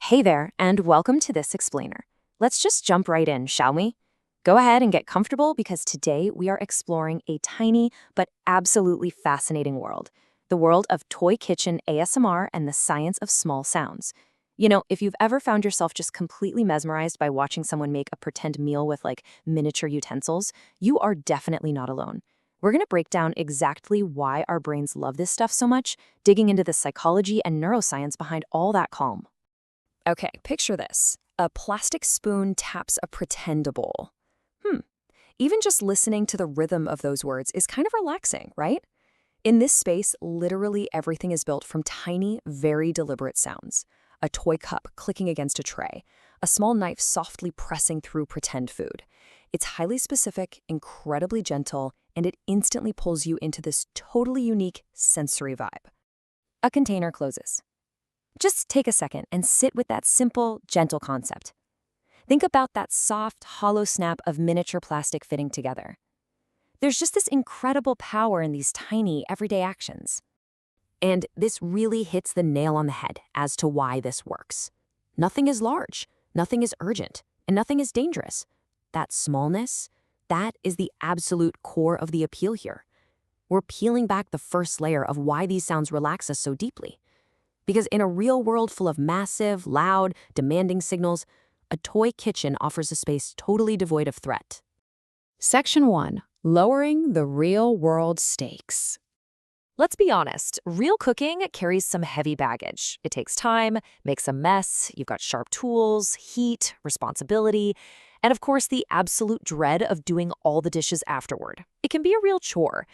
Hey there, and welcome to this explainer. Let's just jump right in, shall we? Go ahead and get comfortable because today we are exploring a tiny but absolutely fascinating world. The world of toy kitchen ASMR and the science of small sounds. You know, if you've ever found yourself just completely mesmerized by watching someone make a pretend meal with miniature utensils, you are definitely not alone. We're going to break down exactly why our brains love this stuff so much, digging into the psychology and neuroscience behind all that calm. Okay, picture this. A plastic spoon taps a pretend bowl. Even just listening to the rhythm of those words is kind of relaxing, right? In this space, literally everything is built from tiny, very deliberate sounds. A toy cup clicking against a tray, a small knife softly pressing through pretend food. It's highly specific, incredibly gentle, and it instantly pulls you into this totally unique sensory vibe. A container closes. Just take a second and sit with that simple, gentle concept. Think about that soft, hollow snap of miniature plastic fitting together. There's just this incredible power in these tiny, everyday actions. And this really hits the nail on the head as to why this works. Nothing is large, nothing is urgent, and nothing is dangerous. That smallness, that is the absolute core of the appeal here. We're peeling back the first layer of why these sounds relax us so deeply. Because in a real world full of massive, loud, demanding signals, a toy kitchen offers a space totally devoid of threat. Section 1. Lowering the real-world stakes. Let's be honest, real cooking carries some heavy baggage. It takes time, makes a mess, you've got sharp tools, heat, responsibility, and of course the absolute dread of doing all the dishes afterward. It can be a real chore.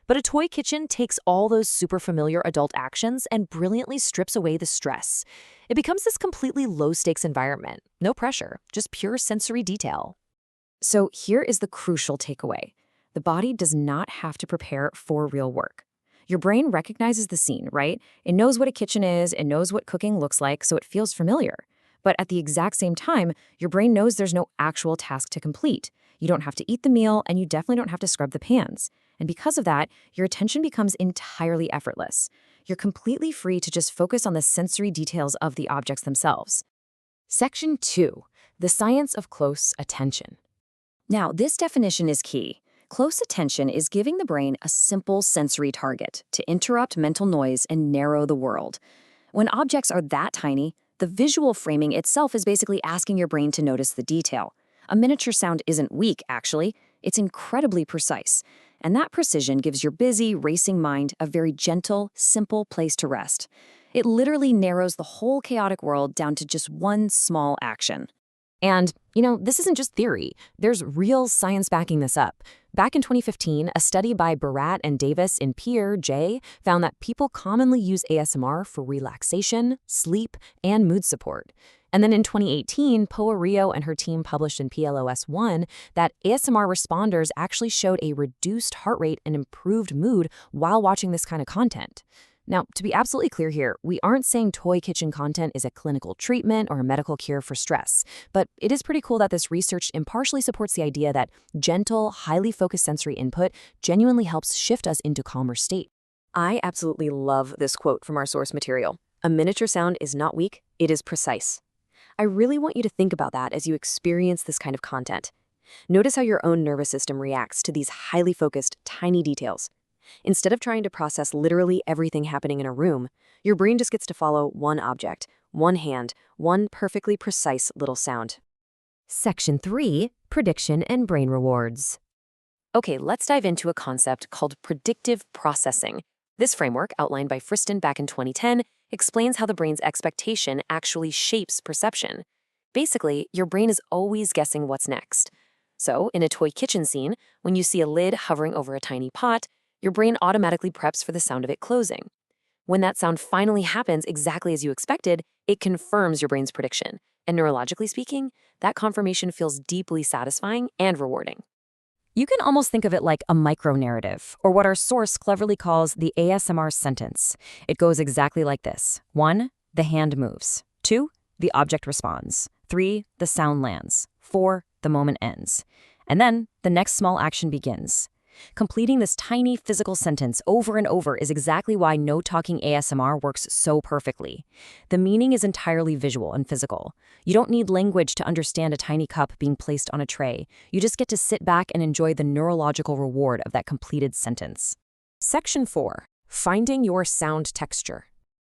But a toy kitchen takes all those super familiar adult actions and brilliantly strips away the stress. It becomes this completely low-stakes environment. No pressure, just pure sensory detail. So here is the crucial takeaway. The body does not have to prepare for real work. Your brain recognizes the scene, right? It knows what a kitchen is, it knows what cooking looks like, so it feels familiar. But at the exact same time, your brain knows there's no actual task to complete. You don't have to eat the meal, and you definitely don't have to scrub the pans. And because of that, your attention becomes entirely effortless. You're completely free to just focus on the sensory details of the objects themselves. Section 2. The science of close attention. Now, this definition is key. Close attention is giving the brain a simple sensory target to interrupt mental noise and narrow the world. When objects are that tiny, the visual framing itself is basically asking your brain to notice the detail. A miniature sound isn't weak, actually. It's incredibly precise. And that precision gives your busy, racing mind a very gentle, simple place to rest. It literally narrows the whole chaotic world down to just one small action. And, this isn't just theory. There's real science backing this up. Back in 2015, a study by Barratt and Davis in PeerJ found that people commonly use ASMR for relaxation, sleep, and mood support. And then in 2018, Poerio and her team published in PLOS One that ASMR responders actually showed a reduced heart rate and improved mood while watching this kind of content. Now, to be absolutely clear here, we aren't saying toy kitchen content is a clinical treatment or a medical cure for stress, but it is pretty cool that this research impartially supports the idea that gentle, highly focused sensory input genuinely helps shift us into calmer state. I absolutely love this quote from our source material. A miniature sound is not weak, it is precise. I really want you to think about that as you experience this kind of content. Notice how your own nervous system reacts to these highly focused, tiny details. Instead of trying to process literally everything happening in a room, your brain just gets to follow one object, one hand, one perfectly precise little sound. Section 3. Prediction and brain rewards. Okay, let's dive into a concept called predictive processing. This framework, outlined by Friston back in 2010, explains how the brain's expectation actually shapes perception. Basically, your brain is always guessing what's next. So, in a toy kitchen scene, when you see a lid hovering over a tiny pot, your brain automatically preps for the sound of it closing. When that sound finally happens exactly as you expected, it confirms your brain's prediction. And neurologically speaking, that confirmation feels deeply satisfying and rewarding. You can almost think of it like a micro-narrative, or what our source cleverly calls the ASMR sentence. It goes exactly like this. 1. The hand moves. 2. The object responds. 3. The sound lands. 4. The moment ends. And then the next small action begins. Completing this tiny physical sentence over and over is exactly why no-talking ASMR works so perfectly. The meaning is entirely visual and physical. You don't need language to understand a tiny cup being placed on a tray. You just get to sit back and enjoy the neurological reward of that completed sentence. Section 4. Finding your sound texture.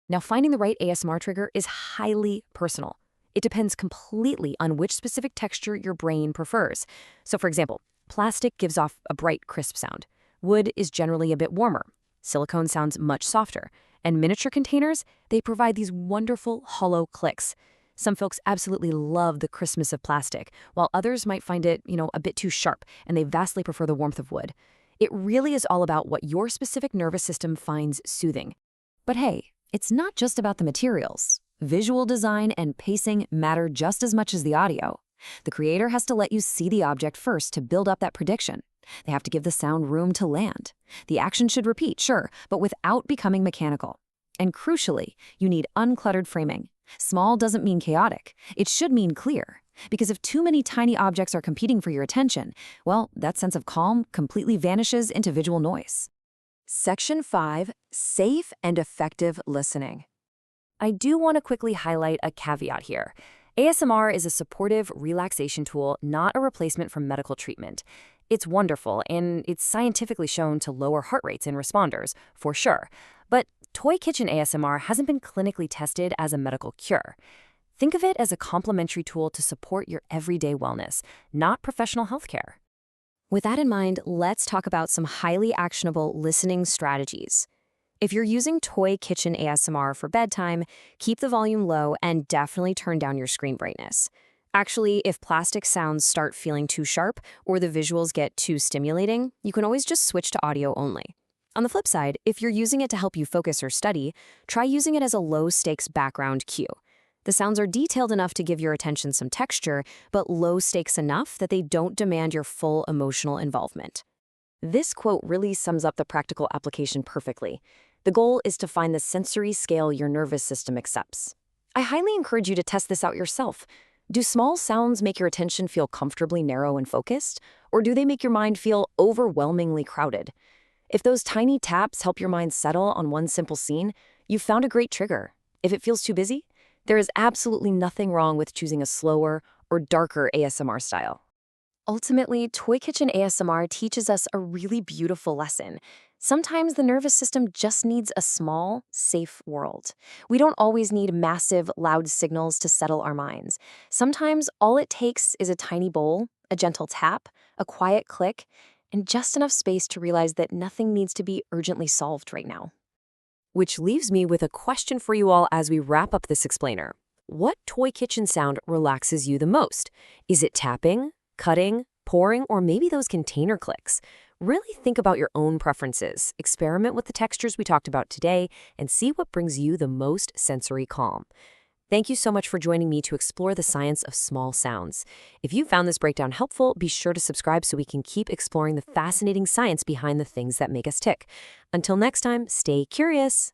Now, finding the right ASMR trigger is highly personal. It depends completely on which specific texture your brain prefers. So, for example, plastic gives off a bright, crisp sound. Wood is generally a bit warmer. Silicone sounds much softer. And miniature containers, they provide these wonderful, hollow clicks. Some folks absolutely love the crispness of plastic, while others might find it, a bit too sharp, and they vastly prefer the warmth of wood. It really is all about what your specific nervous system finds soothing. But hey, it's not just about the materials. Visual design and pacing matter just as much as the audio. The creator has to let you see the object first to build up that prediction. They have to give the sound room to land. The action should repeat, sure, but without becoming mechanical. And crucially, you need uncluttered framing. Small doesn't mean chaotic. It should mean clear. Because if too many tiny objects are competing for your attention, well, that sense of calm completely vanishes into visual noise. Section 5. Safe and effective listening. I do want to quickly highlight a caveat here. ASMR is a supportive relaxation tool, not a replacement for medical treatment. It's wonderful, and it's scientifically shown to lower heart rates in responders, for sure. But toy kitchen ASMR hasn't been clinically tested as a medical cure. Think of it as a complementary tool to support your everyday wellness, not professional healthcare. With that in mind, let's talk about some highly actionable listening strategies. If you're using toy kitchen ASMR for bedtime, keep the volume low and definitely turn down your screen brightness. Actually, if plastic sounds start feeling too sharp or the visuals get too stimulating, you can always just switch to audio only. On the flip side, if you're using it to help you focus or study, try using it as a low-stakes background cue. The sounds are detailed enough to give your attention some texture, but low stakes enough that they don't demand your full emotional involvement. This quote really sums up the practical application perfectly. The goal is to find the sensory scale your nervous system accepts. I highly encourage you to test this out yourself. Do small sounds make your attention feel comfortably narrow and focused, or do they make your mind feel overwhelmingly crowded? If those tiny taps help your mind settle on one simple scene, you've found a great trigger. If it feels too busy, there is absolutely nothing wrong with choosing a slower or darker ASMR style. Ultimately, Toy Kitchen ASMR teaches us a really beautiful lesson. Sometimes the nervous system just needs a small, safe world. We don't always need massive, loud signals to settle our minds. Sometimes all it takes is a tiny bowl, a gentle tap, a quiet click, and just enough space to realize that nothing needs to be urgently solved right now. Which leaves me with a question for you all as we wrap up this explainer. What toy kitchen sound relaxes you the most? Is it tapping, cutting, pouring, or maybe those container clicks? Really think about your own preferences, experiment with the textures we talked about today, and see what brings you the most sensory calm. Thank you so much for joining me to explore the science of small sounds. If you found this breakdown helpful, be sure to subscribe so we can keep exploring the fascinating science behind the things that make us tick. Until next time, stay curious.